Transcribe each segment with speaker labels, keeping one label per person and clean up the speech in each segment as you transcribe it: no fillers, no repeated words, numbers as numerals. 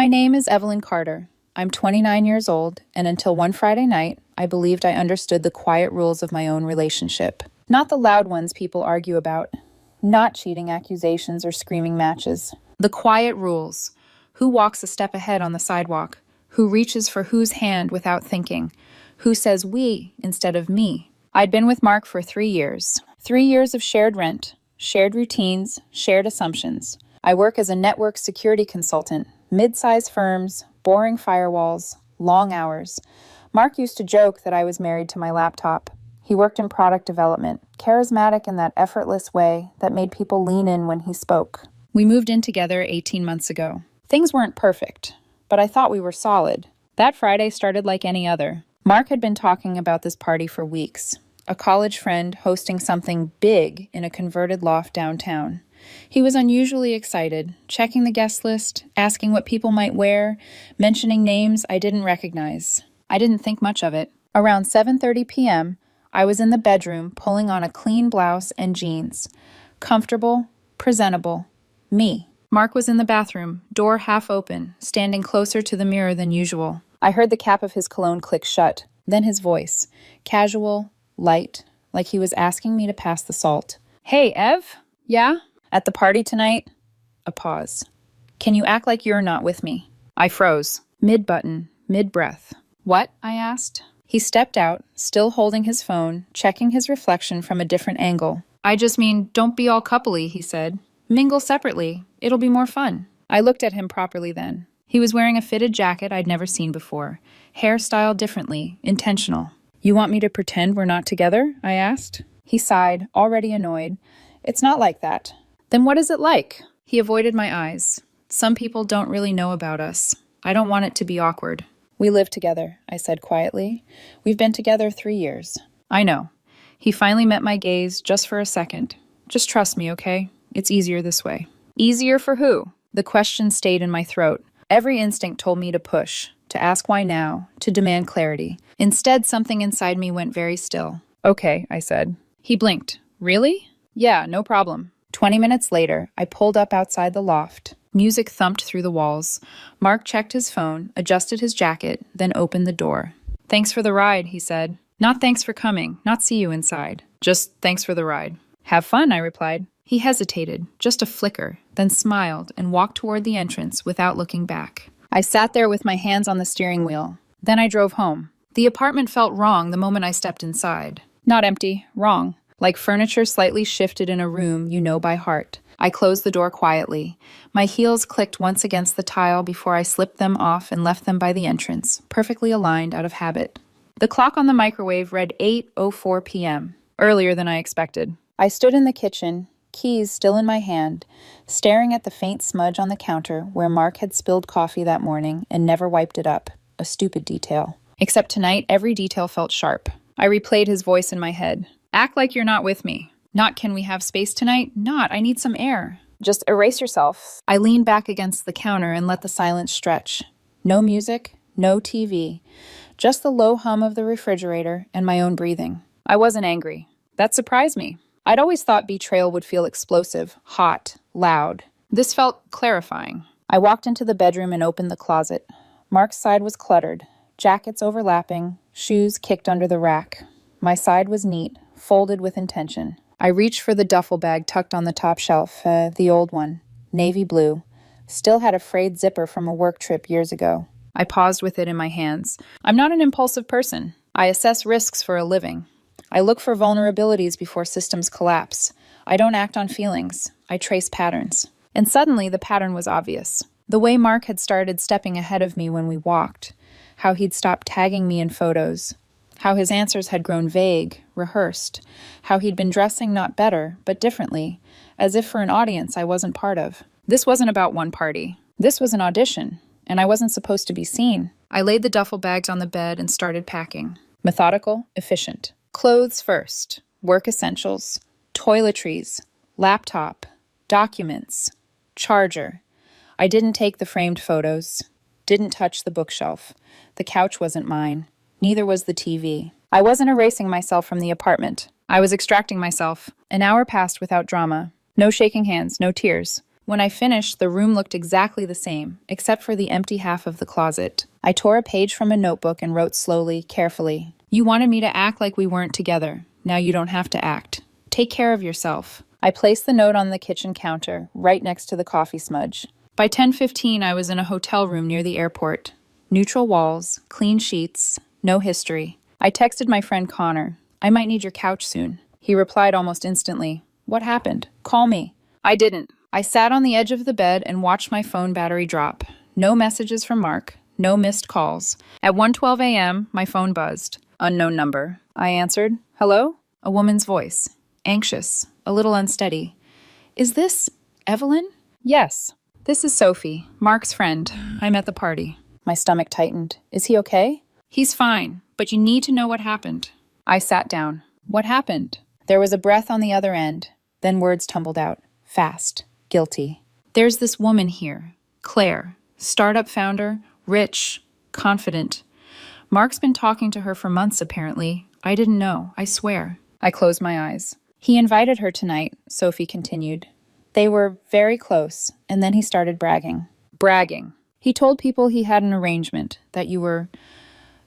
Speaker 1: My name is Evelyn Carter. I'm 29 years old, and until one Friday night, I believed I understood the quiet rules of my own relationship. Not the loud ones people argue about, not cheating accusations or screaming matches. The quiet rules. Who walks a step ahead on the sidewalk? Who reaches for whose hand without thinking? Who says we instead of me? I'd been with Mark for 3 years. 3 years of shared rent, shared routines, shared assumptions. I work as a network security consultant, mid-size firms, boring firewalls, long hours. Mark used to joke that I was married to my laptop. He worked in product development, charismatic in that effortless way that made people lean in when he spoke. We moved in together 18 months ago. Things weren't perfect, but I thought we were solid. That Friday started like any other. Mark had been talking about this party for weeks. A college friend hosting something big in a converted loft downtown. He was unusually excited, checking the guest list, asking what people might wear, mentioning names I didn't recognize. I didn't think much of it. Around 7:30 p.m., I was in the bedroom pulling on a clean blouse and jeans. Comfortable, presentable, me. Mark was in the bathroom, door half open, standing closer to the mirror than usual. I heard the cap of his cologne click shut, then his voice, casual, light, like he was asking me to pass the salt. Hey, Ev? Yeah? At the party tonight? A pause. Can you act like you're not with me? I froze. Mid-button, mid-breath. What? I asked. He stepped out, still holding his phone, checking his reflection from a different angle. I just mean, don't be all coupley, he said. Mingle separately. It'll be more fun. I looked at him properly then. He was wearing a fitted jacket I'd never seen before. Hair styled differently, intentional. You want me to pretend we're not together? I asked. He sighed, already annoyed. It's not like that. Then what is it like? He avoided my eyes. Some people don't really know about us. I don't want it to be awkward. We live together, I said quietly. We've been together 3 years. I know. He finally met my gaze just for a second. Just trust me, okay? It's easier this way. Easier for who? The question stayed in my throat. Every instinct told me to push, to ask why now, to demand clarity. Instead, something inside me went very still. Okay, I said. He blinked. Really? Yeah, no problem. 20 minutes later, I pulled up outside the loft. Music thumped through the walls. Mark checked his phone, adjusted his jacket, then opened the door. Thanks for the ride, he said. Not thanks for coming, not see you inside. Just thanks for the ride. Have fun, I replied. He hesitated, just a flicker, then smiled and walked toward the entrance without looking back. I sat there with my hands on the steering wheel. Then I drove home. The apartment felt wrong the moment I stepped inside. Not empty, wrong. Like furniture slightly shifted in a room you know by heart. I closed the door quietly. My heels clicked once against the tile before I slipped them off and left them by the entrance, perfectly aligned out of habit. The clock on the microwave read 8:04 p.m., earlier than I expected. I stood in the kitchen, keys still in my hand, staring at the faint smudge on the counter where Mark had spilled coffee that morning and never wiped it up. A stupid detail. Except tonight, every detail felt sharp. I replayed his voice in my head. Act like you're not with me. Not can we have space tonight? Not, I need some air. Just erase yourself. I leaned back against the counter and let the silence stretch. No music, no TV. Just the low hum of the refrigerator and my own breathing. I wasn't angry. That surprised me. I'd always thought betrayal would feel explosive, hot, loud. This felt clarifying. I walked into the bedroom and opened the closet. Mark's side was cluttered, jackets overlapping, shoes kicked under the rack. My side was neat, folded with intention. I reached for the duffel bag tucked on the top shelf, the old one, navy blue. Still had a frayed zipper from a work trip years ago. I paused with it in my hands. I'm not an impulsive person. I assess risks for a living. I look for vulnerabilities before systems collapse. I don't act on feelings. I trace patterns. And suddenly the pattern was obvious. The way Mark had started stepping ahead of me when we walked. How he'd stopped tagging me in photos. How his answers had grown vague, rehearsed. How he'd been dressing not better, but differently, as if for an audience I wasn't part of. This wasn't about one party. This was an audition, and I wasn't supposed to be seen. I laid the duffel bags on the bed and started packing. Methodical, efficient. Clothes first, work essentials, toiletries, laptop, documents, charger. I didn't take the framed photos, didn't touch the bookshelf. The couch wasn't mine. Neither was the TV. I wasn't erasing myself from the apartment. I was extracting myself. An hour passed without drama. No shaking hands, no tears. When I finished, the room looked exactly the same, except for the empty half of the closet. I tore a page from a notebook and wrote slowly, carefully. You wanted me to act like we weren't together. Now you don't have to act. Take care of yourself. I placed the note on the kitchen counter, right next to the coffee smudge. By 10:15, I was in a hotel room near the airport. Neutral walls, clean sheets, no history. I texted my friend Connor. I might need your couch soon. He replied almost instantly. What happened? Call me. I didn't. I sat on the edge of the bed and watched my phone battery drop. No messages from Mark. No missed calls. At 1:12 a.m., my phone buzzed. Unknown number. I answered. Hello? A woman's voice. Anxious. A little unsteady. Is this Evelyn? Yes. This is Sophie, Mark's friend. I'm at the party. My stomach tightened. Is he okay? He's fine, but you need to know what happened. I sat down. What happened? There was a breath on the other end. Then words tumbled out. Fast. Guilty. There's this woman here. Claire. Startup founder. Rich. Confident. Mark's been talking to her for months, apparently. I didn't know, I swear. I closed my eyes. He invited her tonight, Sophie continued. They were very close, and then he started bragging. Bragging. He told people he had an arrangement, that you were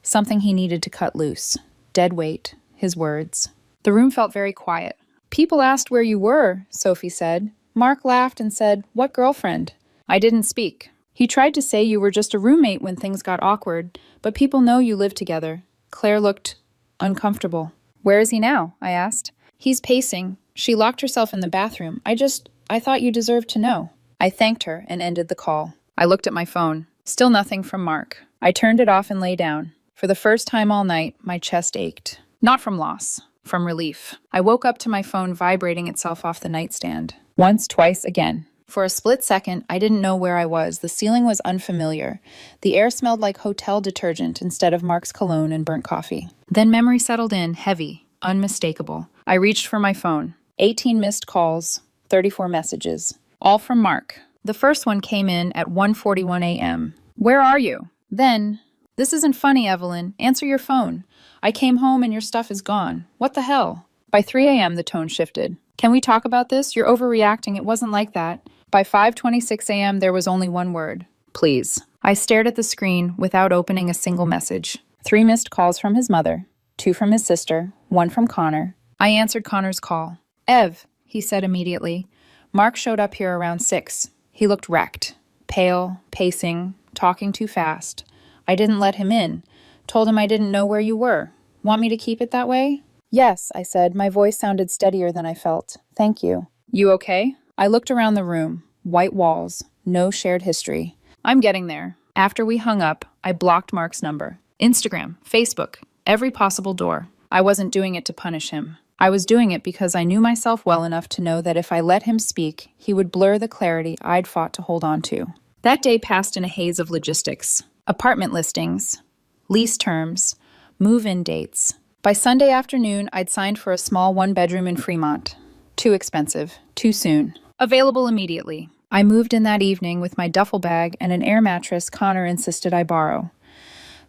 Speaker 1: something he needed to cut loose. Dead weight, his words. The room felt very quiet. People asked where you were, Sophie said. Mark laughed and said, What girlfriend? I didn't speak. He tried to say you were just a roommate when things got awkward, but people know you live together. Claire looked uncomfortable. Where is he now? I asked. He's pacing. She locked herself in the bathroom. I thought you deserved to know. I thanked her and ended the call. I looked at my phone. Still nothing from Mark. I turned it off and lay down. For the first time all night, my chest ached. Not from loss, from relief. I woke up to my phone vibrating itself off the nightstand. Once, twice, again. For a split second, I didn't know where I was. The ceiling was unfamiliar. The air smelled like hotel detergent instead of Mark's cologne and burnt coffee. Then memory settled in, heavy, unmistakable. I reached for my phone. 18 missed calls, 34 messages. All from Mark. The first one came in at 1:41 a.m. Where are you? Then, this isn't funny, Evelyn. Answer your phone. I came home and your stuff is gone. What the hell? By 3 a.m., the tone shifted. Can we talk about this? You're overreacting. It wasn't like that. By 5:26 a.m., there was only one word. Please. I stared at the screen without opening a single message. 3 missed calls from his mother, 2 from his sister, 1 from Connor. I answered Connor's call. Ev, he said immediately. Mark showed up here around 6. He looked wrecked, pale, pacing, talking too fast. I didn't let him in. Told him I didn't know where you were. Want me to keep it that way? Yes, I said. My voice sounded steadier than I felt. Thank you. You okay? I looked around the room. White walls. No shared history. I'm getting there. After we hung up, I blocked Mark's number. Instagram, Facebook, every possible door. I wasn't doing it to punish him. I was doing it because I knew myself well enough to know that if I let him speak, he would blur the clarity I'd fought to hold on to. That day passed in a haze of logistics. Apartment listings, lease terms, move-in dates. By Sunday afternoon, I'd signed for a small 1-bedroom in Fremont. Too expensive. Too soon. Available immediately. I moved in that evening with my duffel bag and an air mattress Connor insisted I borrow.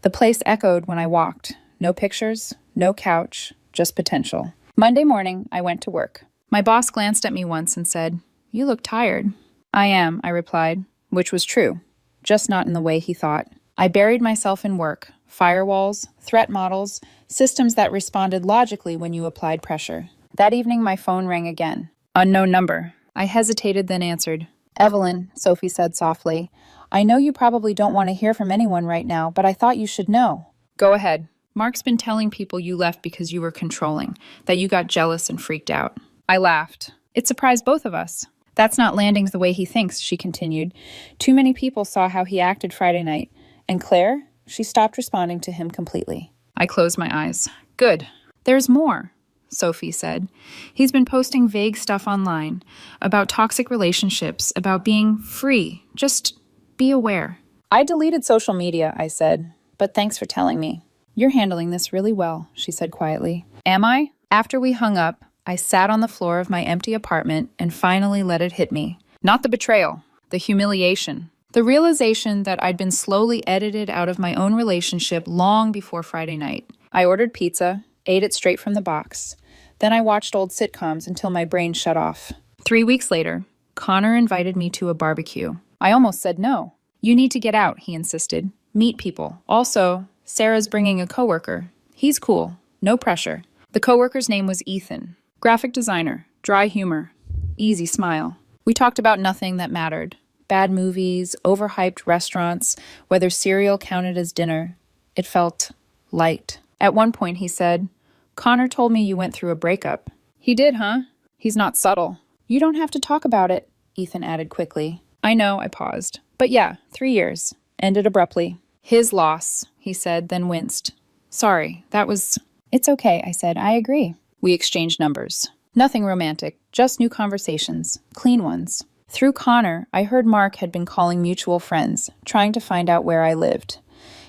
Speaker 1: The place echoed when I walked. No pictures, no couch, just potential. Monday morning, I went to work. My boss glanced at me once and said, You look tired. I am, I replied, which was true, just not in the way he thought. I buried myself in work, firewalls, threat models, systems that responded logically when you applied pressure. That evening, my phone rang again. Unknown number. I hesitated, then answered. Evelyn, Sophie said softly, I know you probably don't want to hear from anyone right now, but I thought you should know. Go ahead. Mark's been telling people you left because you were controlling, that you got jealous and freaked out. I laughed. It surprised both of us. That's not landing the way he thinks, she continued. Too many people saw how he acted Friday night. And Claire? She stopped responding to him completely. I closed my eyes. Good. There's more, Sophie said. He's been posting vague stuff online about toxic relationships, about being free. Just be aware. I deleted social media, I said, but thanks for telling me. You're handling this really well, she said quietly. Am I? After we hung up, I sat on the floor of my empty apartment and finally let it hit me. Not the betrayal, the humiliation. The realization that I'd been slowly edited out of my own relationship long before Friday night. I ordered pizza, ate it straight from the box. Then I watched old sitcoms until my brain shut off. 3 weeks later, Connor invited me to a barbecue. I almost said no. You need to get out, he insisted. Meet people. Also, Sarah's bringing a coworker. He's cool. No pressure. The coworker's name was Ethan. Graphic designer. Dry humor. Easy smile. We talked about nothing that mattered. Bad movies, overhyped restaurants, whether cereal counted as dinner. It felt light. At one point, he said, Connor told me you went through a breakup. He did, huh? He's not subtle. You don't have to talk about it, Ethan added quickly. I know, I paused. But yeah, 3 years. Ended abruptly. His loss, he said, then winced. Sorry, that was... It's okay, I said. I agree. We exchanged numbers. Nothing romantic, just new conversations. Clean ones. Through Connor, I heard Mark had been calling mutual friends, trying to find out where I lived.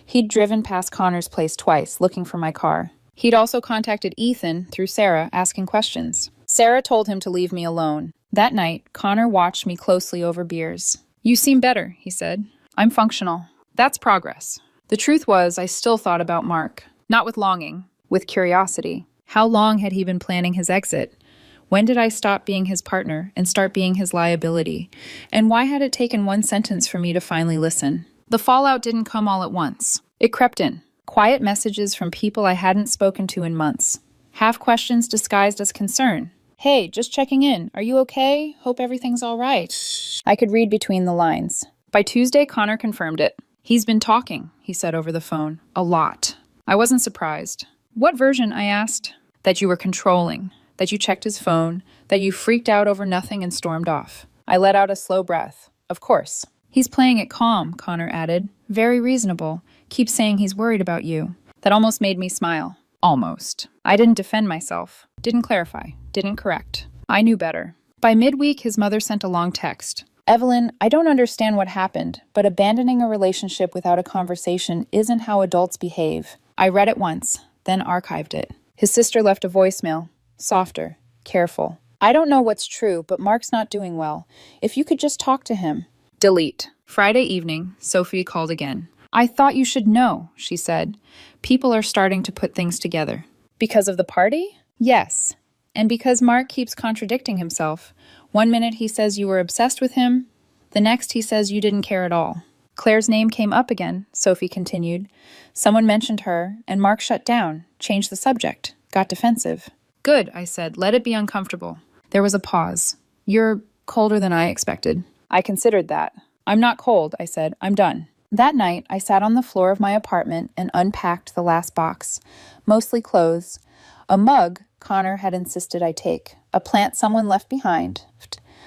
Speaker 1: He'd driven past Connor's place twice, looking for my car. He'd also contacted Ethan through Sarah, asking questions. Sarah told him to leave me alone. That night, Connor watched me closely over beers. You seem better, he said. I'm functional. That's progress. The truth was, I still thought about Mark. Not with longing, with curiosity. How long had he been planning his exit? When did I stop being his partner and start being his liability? And why had it taken one sentence for me to finally listen? The fallout didn't come all at once. It crept in. Quiet messages from people I hadn't spoken to in months. Half questions disguised as concern. Hey, just checking in. Are you okay? Hope everything's all right. I could read between the lines. By Tuesday, Connor confirmed it. He's been talking, he said over the phone. A lot. I wasn't surprised. What version, I asked? That you were controlling. That you checked his phone, that you freaked out over nothing and stormed off. I let out a slow breath. Of course. He's playing it calm, Connor added. Very reasonable. Keeps saying he's worried about you. That almost made me smile. Almost. I didn't defend myself. Didn't clarify. Didn't correct. I knew better. By midweek, his mother sent a long text. Evelyn, I don't understand what happened, but abandoning a relationship without a conversation isn't how adults behave. I read it once, then archived it. His sister left a voicemail. Softer, careful. I don't know what's true, but Mark's not doing well. If you could just talk to him. Delete. Friday evening, Sophie called again. I thought you should know, she said. People are starting to put things together. Because of the party? Yes. And because Mark keeps contradicting himself. One minute he says you were obsessed with him. The next he says you didn't care at all. Claire's name came up again, Sophie continued. Someone mentioned her, and Mark shut down, changed the subject, got defensive. Good, I said. Let it be uncomfortable. There was a pause. You're colder than I expected. I considered that. I'm not cold, I said. I'm done. That night, I sat on the floor of my apartment and unpacked the last box. Mostly clothes. A mug Connor had insisted I take. A plant someone left behind.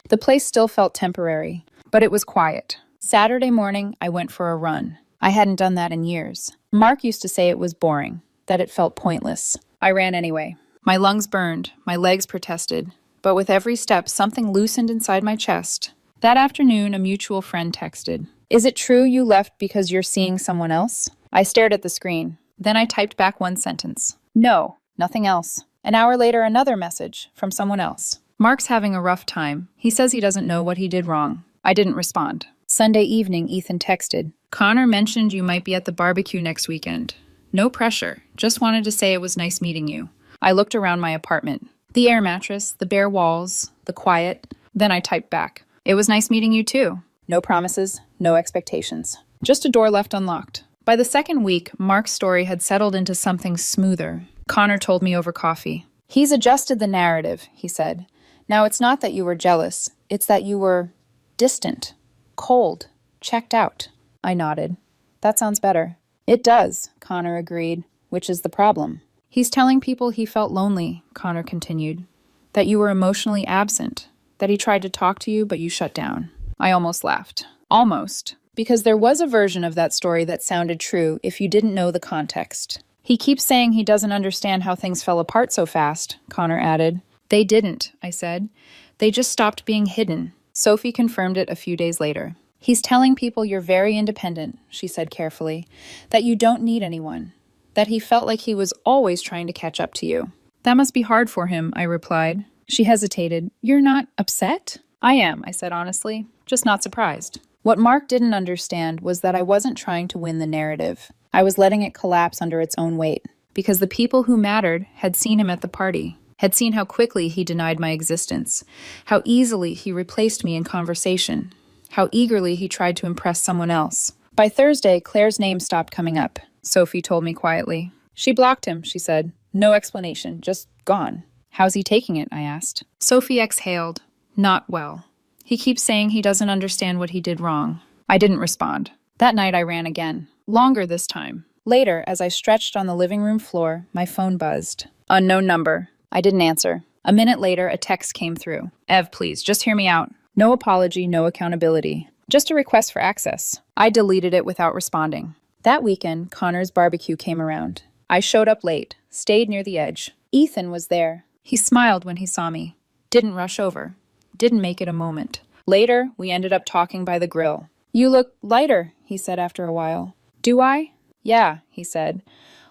Speaker 1: The place still felt temporary, but it was quiet. Saturday morning, I went for a run. I hadn't done that in years. Mark used to say it was boring, that it felt pointless. I ran anyway. My lungs burned, my legs protested, but with every step, something loosened inside my chest. That afternoon, a mutual friend texted, Is it true you left because you're seeing someone else? I stared at the screen. Then I typed back one sentence. No, nothing else. An hour later, another message from someone else. Mark's having a rough time. He says he doesn't know what he did wrong. I didn't respond. Sunday evening, Ethan texted, Connor mentioned you might be at the barbecue next weekend. No pressure. Just wanted to say it was nice meeting you. I looked around my apartment. The air mattress, the bare walls, the quiet. Then I typed back. It was nice meeting you too. No promises, no expectations. Just a door left unlocked. By the second week, Mark's story had settled into something smoother. Connor told me over coffee. He's adjusted the narrative, he said. Now it's not that you were jealous. It's that you were distant, cold, checked out. I nodded. That sounds better. It does, Connor agreed, which is the problem. He's telling people he felt lonely, Connor continued. That you were emotionally absent. That he tried to talk to you, but you shut down. I almost laughed. Almost. Because there was a version of that story that sounded true if you didn't know the context. He keeps saying he doesn't understand how things fell apart so fast, Connor added. They didn't, I said. They just stopped being hidden. Sophie confirmed it a few days later. He's telling people you're very independent, she said carefully. That you don't need anyone. That he felt like he was always trying to catch up to you. That must be hard for him, I replied. She hesitated. You're not upset? I am, I said honestly, just not surprised. What Mark didn't understand was that I wasn't trying to win the narrative. I was letting it collapse under its own weight, because the people who mattered had seen him at the party, had seen how quickly he denied my existence, how easily he replaced me in conversation, how eagerly he tried to impress someone else. By Thursday, Claire's name stopped coming up, Sophie told me quietly. She blocked him, she said. No explanation, just gone. How's he taking it? I asked. Sophie exhaled. Not well. He keeps saying he doesn't understand what he did wrong. I didn't respond. That night I ran again. Longer this time. Later, as I stretched on the living room floor, my phone buzzed. Unknown number. I didn't answer. A minute later, a text came through. Ev, please, just hear me out. No apology, no accountability. Just a request for access. I deleted it without responding. That weekend, Connor's barbecue came around. I showed up late, stayed near the edge. Ethan was there. He smiled when he saw me. Didn't rush over. Didn't make it a moment. Later, we ended up talking by the grill. You look lighter, he said after a while. Do I? Yeah, he said,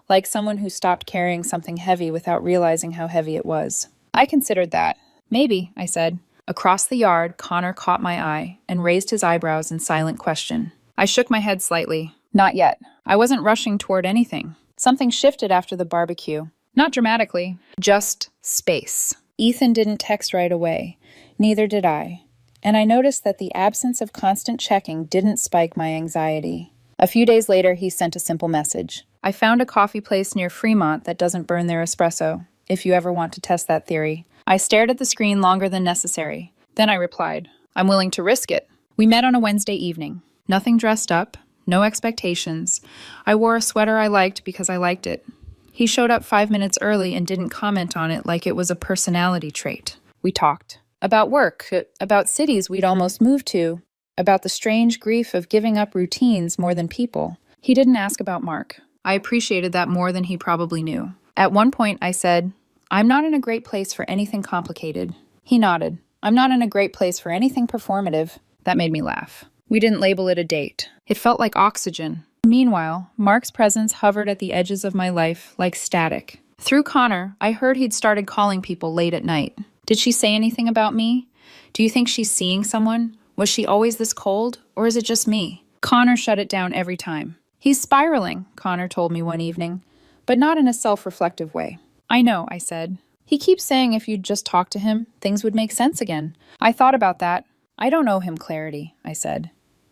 Speaker 1: like someone who stopped carrying something heavy without realizing how heavy it was. I considered that. Maybe, I said. Across the yard, Connor caught my eye and raised his eyebrows in silent question. I shook my head slightly. Not yet. I wasn't rushing toward anything. Something shifted after the barbecue. Not dramatically, just space. Ethan didn't text right away. Neither did I. And I noticed that the absence of constant checking didn't spike my anxiety. A few days later, he sent a simple message. I found a coffee place near Fremont that doesn't burn their espresso, if you ever want to test that theory. I stared at the screen longer than necessary. Then I replied, I'm willing to risk it. We met on a Wednesday evening. Nothing dressed up, no expectations. I wore a sweater I liked because I liked it. He showed up 5 minutes early and didn't comment on it like it was a personality trait. We talked. About work, about cities we'd almost moved to, about the strange grief of giving up routines more than people. He didn't ask about Mark. I appreciated that more than he probably knew. At one point, I said, I'm not in a great place for anything complicated. He nodded. I'm not in a great place for anything performative. That made me laugh. We didn't label it a date. It felt like oxygen. Meanwhile, Mark's presence hovered at the edges of my life like static. Through Connor, I heard he'd started calling people late at night. Did she say anything about me? Do you think she's seeing someone? Was she always this cold, or is it just me? Connor shut it down every time. He's spiraling, Connor told me one evening, but not in a self-reflective way. I know, I said. He keeps saying if you'd just talk to him, things would make sense again. I thought about that. I don't owe him clarity, I said.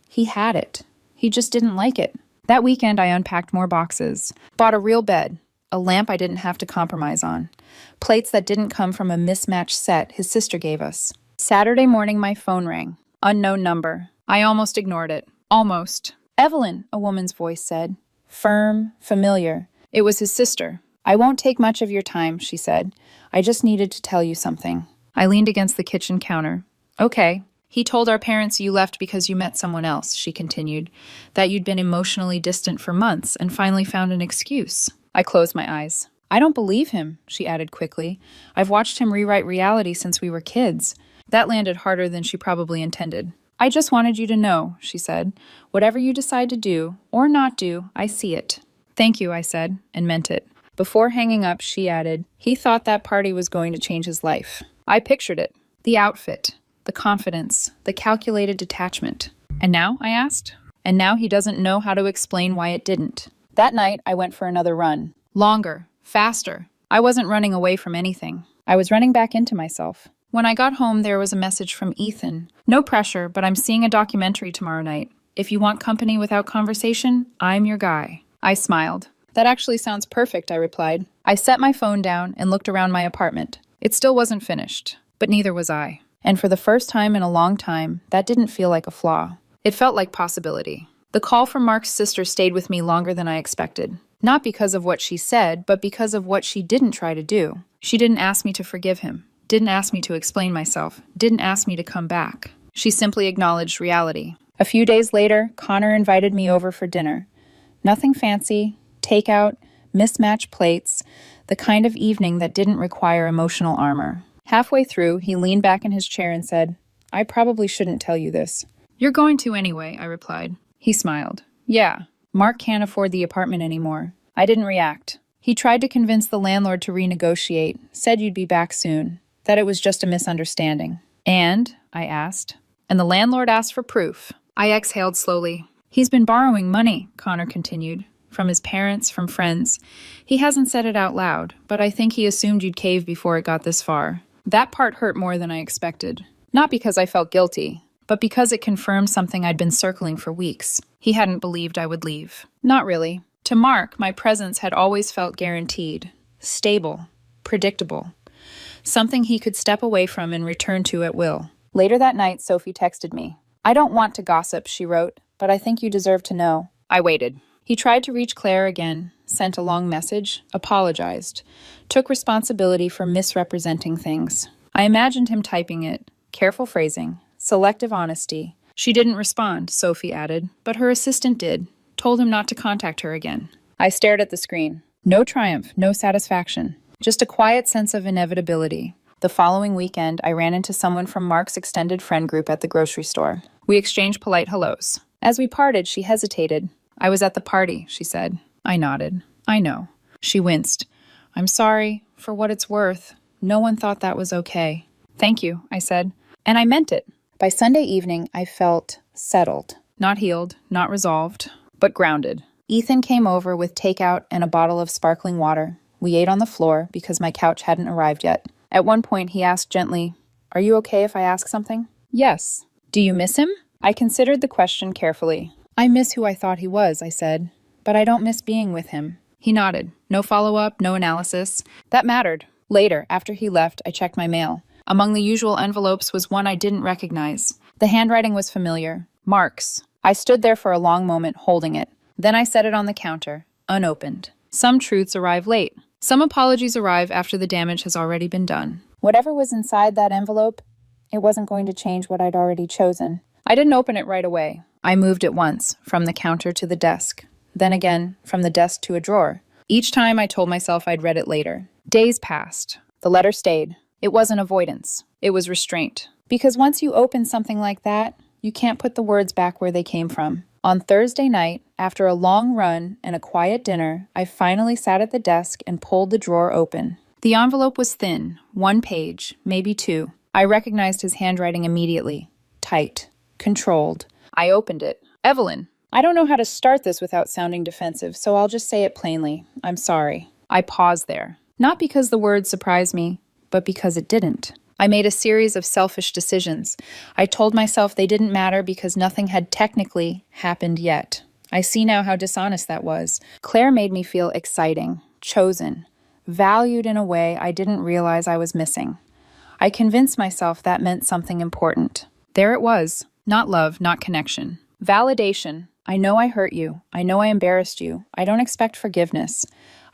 Speaker 1: He had it. He just didn't like it. That weekend, I unpacked more boxes, bought a real bed, a lamp I didn't have to compromise on, plates that didn't come from a mismatched set his sister gave us. Saturday morning, my phone rang. Unknown number. I almost ignored it. Almost. Evelyn, a woman's voice said. Firm, familiar. It was his sister. I won't take much of your time, she said. I just needed to tell you something. I leaned against the kitchen counter. Okay. He told our parents you left because you met someone else, she continued, that you'd been emotionally distant for months and finally found an excuse. I closed my eyes. I don't believe him, she added quickly. I've watched him rewrite reality since we were kids. That landed harder than she probably intended. I just wanted you to know, she said. Whatever you decide to do, or not do, I see it. Thank you, I said, and meant it. Before hanging up, she added, he thought that party was going to change his life. I pictured it. The outfit, the confidence, the calculated detachment. And now, I asked? And now he doesn't know how to explain why it didn't. That night, I went for another run. Longer, faster. I wasn't running away from anything. I was running back into myself. When I got home, there was a message from Ethan. No pressure, but I'm seeing a documentary tomorrow night. If you want company without conversation, I'm your guy. I smiled. That actually sounds perfect, I replied. I set my phone down and looked around my apartment. It still wasn't finished, but neither was I. And for the first time in a long time, that didn't feel like a flaw. It felt like possibility. The call from Mark's sister stayed with me longer than I expected. Not because of what she said, but because of what she didn't try to do. She didn't ask me to forgive him. Didn't ask me to explain myself, didn't ask me to come back. She simply acknowledged reality. A few days later, Connor invited me over for dinner. Nothing fancy, takeout, mismatched plates, the kind of evening that didn't require emotional armor. Halfway through, he leaned back in his chair and said, I probably shouldn't tell you this. You're going to anyway, I replied. He smiled. Yeah, Mark can't afford the apartment anymore. I didn't react. He tried to convince the landlord to renegotiate, said you'd be back soon. That it was just a misunderstanding. And, I asked. And the landlord asked for proof. I exhaled slowly. He's been borrowing money, Connor continued. from his parents, from friends. He hasn't said it out loud, but I think he assumed you'd cave before it got this far. That part hurt more than I expected. Not because I felt guilty, but because it confirmed something I'd been circling for weeks. He hadn't believed I would leave. Not really. To Mark, my presence had always felt guaranteed, stable, predictable. Something he could step away from and return to at will. Later that night, Sophie texted me. "I don't want to gossip," she wrote, "but I think you deserve to know." I waited. He tried to reach Claire again, sent a long message, apologized, took responsibility for misrepresenting things. I imagined him typing it, careful phrasing, selective honesty. She didn't respond, Sophie added, but her assistant did, told him not to contact her again. I stared at the screen. No triumph, no satisfaction. Just a quiet sense of inevitability. The following weekend, I ran into someone from Mark's extended friend group at the grocery store. We exchanged polite hellos. As we parted, she hesitated. "I was at the party," she said. I nodded. "I know." She winced. "I'm sorry, for what it's worth. No one thought that was okay." "Thank you," I said. And I meant it. By Sunday evening, I felt settled. Not healed, not resolved, but grounded. Ethan came over with takeout and a bottle of sparkling water. We ate on the floor because my couch hadn't arrived yet. At one point, he asked gently, "Are you okay if I ask something?" "Yes." "Do you miss him?" I considered the question carefully. "I miss who I thought he was," I said, "but I don't miss being with him." He nodded. No follow-up, no analysis. That mattered. Later, after he left, I checked my mail. Among the usual envelopes was one I didn't recognize. The handwriting was familiar. Mark's. I stood there for a long moment, holding it. Then I set it on the counter, unopened. Some truths arrive late. Some apologies arrive after the damage has already been done. Whatever was inside that envelope, it wasn't going to change what I'd already chosen. I didn't open it right away. I moved it once, from the counter to the desk. Then again, from the desk to a drawer. Each time I told myself I'd read it later. Days passed. The letter stayed. It wasn't avoidance. It was restraint. Because once you open something like that, you can't put the words back where they came from. On Thursday night, after a long run and a quiet dinner, I finally sat at the desk and pulled the drawer open. The envelope was thin, 1 page, maybe 2. I recognized his handwriting immediately. Tight. Controlled. I opened it. "Evelyn, I don't know how to start this without sounding defensive, so I'll just say it plainly. I'm sorry." I paused there. Not because the words surprised me, but because it didn't. I made a series of selfish decisions. I told myself they didn't matter because nothing had technically happened yet. I see now how dishonest that was. Claire made me feel exciting, chosen, valued in a way I didn't realize I was missing. I convinced myself that meant something important. There it was. Not love, not connection. Validation. I know I hurt you. I know I embarrassed you. I don't expect forgiveness.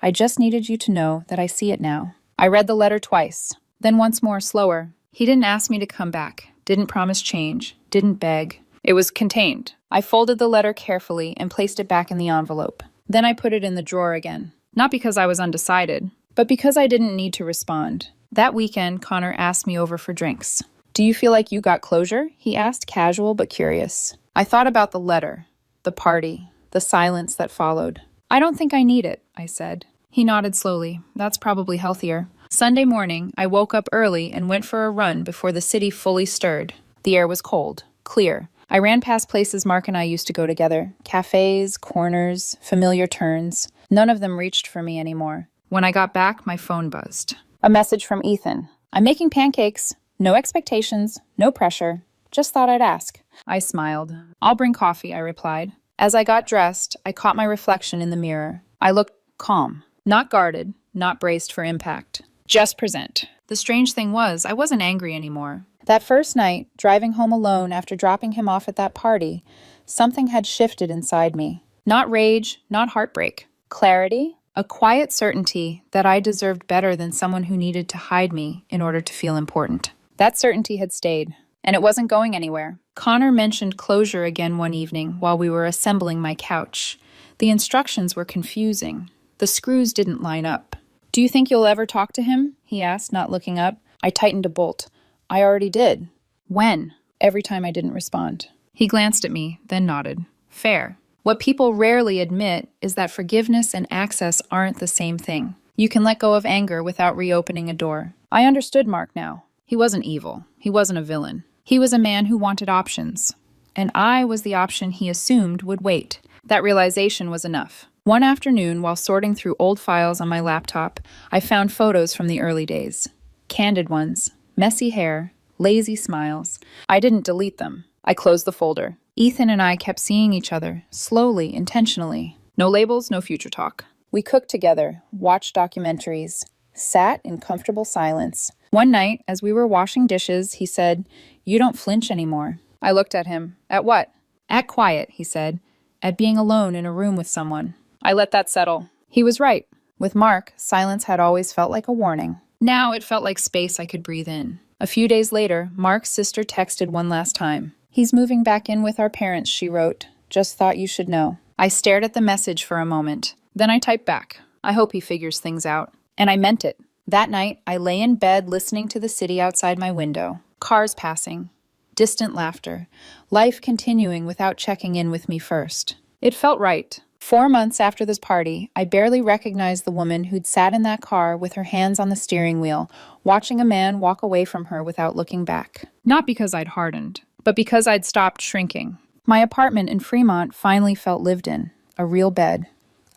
Speaker 1: I just needed you to know that I see it now. I read the letter twice. Then once more, slower. He didn't ask me to come back, didn't promise change, didn't beg. It was contained. I folded the letter carefully and placed it back in the envelope. Then I put it in the drawer again. Not because I was undecided, but because I didn't need to respond. That weekend, Connor asked me over for drinks. "Do you feel like you got closure?" he asked, casual but curious. I thought about the letter, the party, the silence that followed. "I don't think I need it," I said. He nodded slowly. "That's probably healthier." Sunday morning, I woke up early and went for a run before the city fully stirred. The air was cold, clear. I ran past places Mark and I used to go together. Cafes, corners, familiar turns. None of them reached for me anymore. When I got back, my phone buzzed. A message from Ethan. "I'm making pancakes. No expectations, no pressure. Just thought I'd ask." I smiled. "I'll bring coffee," I replied. As I got dressed, I caught my reflection in the mirror. I looked calm. Not guarded, not braced for impact. Just present. The strange thing was, I wasn't angry anymore. That first night, driving home alone after dropping him off at that party, something had shifted inside me. Not rage, not heartbreak. Clarity, a quiet certainty that I deserved better than someone who needed to hide me in order to feel important. That certainty had stayed, and it wasn't going anywhere. Connor mentioned closure again one evening while we were assembling my couch. The instructions were confusing. The screws didn't line up. "Do you think you'll ever talk to him?" he asked, not looking up. I tightened a bolt. "I already did." "When?" Every time I didn't respond. He glanced at me, then nodded. "Fair." What people rarely admit is that forgiveness and access aren't the same thing. You can let go of anger without reopening a door. I understood Mark now. He wasn't evil. He wasn't a villain. He was a man who wanted options. And I was the option he assumed would wait. That realization was enough. One afternoon, while sorting through old files on my laptop, I found photos from the early days. Candid ones, messy hair, lazy smiles. I didn't delete them. I closed the folder. Ethan and I kept seeing each other, slowly, intentionally. No labels, no future talk. We cooked together, watched documentaries, sat in comfortable silence. One night, as we were washing dishes, he said, "You don't flinch anymore." I looked at him. At what? At quiet, he said. At being alone in a room with someone. I let that settle. He was right. With Mark, silence had always felt like a warning. Now it felt like space I could breathe in. A few days later, Mark's sister texted one last time. "He's moving back in with our parents," she wrote. "Just thought you should know." I stared at the message for a moment. Then I typed back. I hope he figures things out. And I meant it. That night, I lay in bed listening to the city outside my window. Cars passing. Distant laughter. Life continuing without checking in with me first. It felt right. 4 months after this party, I barely recognized the woman who'd sat in that car with her hands on the steering wheel, watching a man walk away from her without looking back. Not because I'd hardened, but because I'd stopped shrinking. My apartment in Fremont finally felt lived in. A real bed.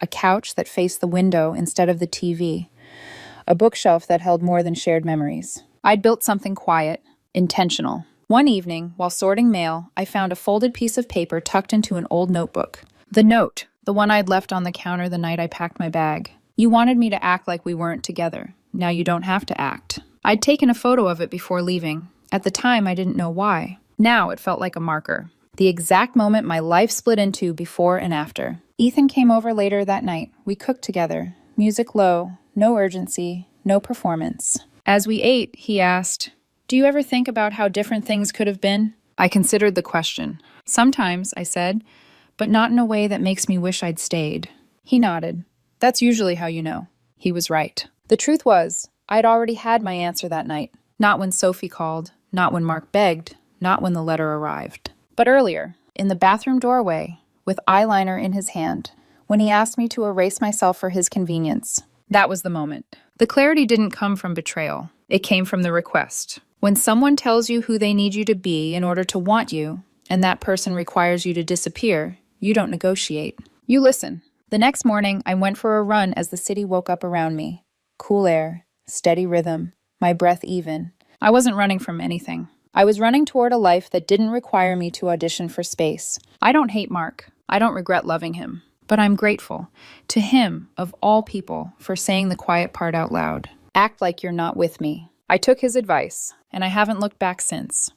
Speaker 1: A couch that faced the window instead of the TV. A bookshelf that held more than shared memories. I'd built something quiet, intentional. One evening, while sorting mail, I found a folded piece of paper tucked into an old notebook. The note, the one I'd left on the counter the night I packed my bag. "You wanted me to act like we weren't together. Now you don't have to act." I'd taken a photo of it before leaving. At the time, I didn't know why. Now it felt like a marker. The exact moment my life split into before and after. Ethan came over later that night. We cooked together. Music low, no urgency, no performance. As we ate, he asked, "Do you ever think about how different things could have been?" I considered the question. "Sometimes," I said, "but not in a way that makes me wish I'd stayed." He nodded. "That's usually how you know." He was right. The truth was, I'd already had my answer that night. Not when Sophie called, not when Mark begged, not when the letter arrived. But earlier, in the bathroom doorway, with eyeliner in his hand, when he asked me to erase myself for his convenience. That was the moment. The clarity didn't come from betrayal. It came from the request. When someone tells you who they need you to be in order to want you, and that person requires you to disappear, you don't negotiate. You listen. The next morning, I went for a run as the city woke up around me. Cool air, steady rhythm, my breath even. I wasn't running from anything. I was running toward a life that didn't require me to audition for space. I don't hate Mark. I don't regret loving him. But I'm grateful to him, of all people, for saying the quiet part out loud. Act like you're not with me. I took his advice, and I haven't looked back since.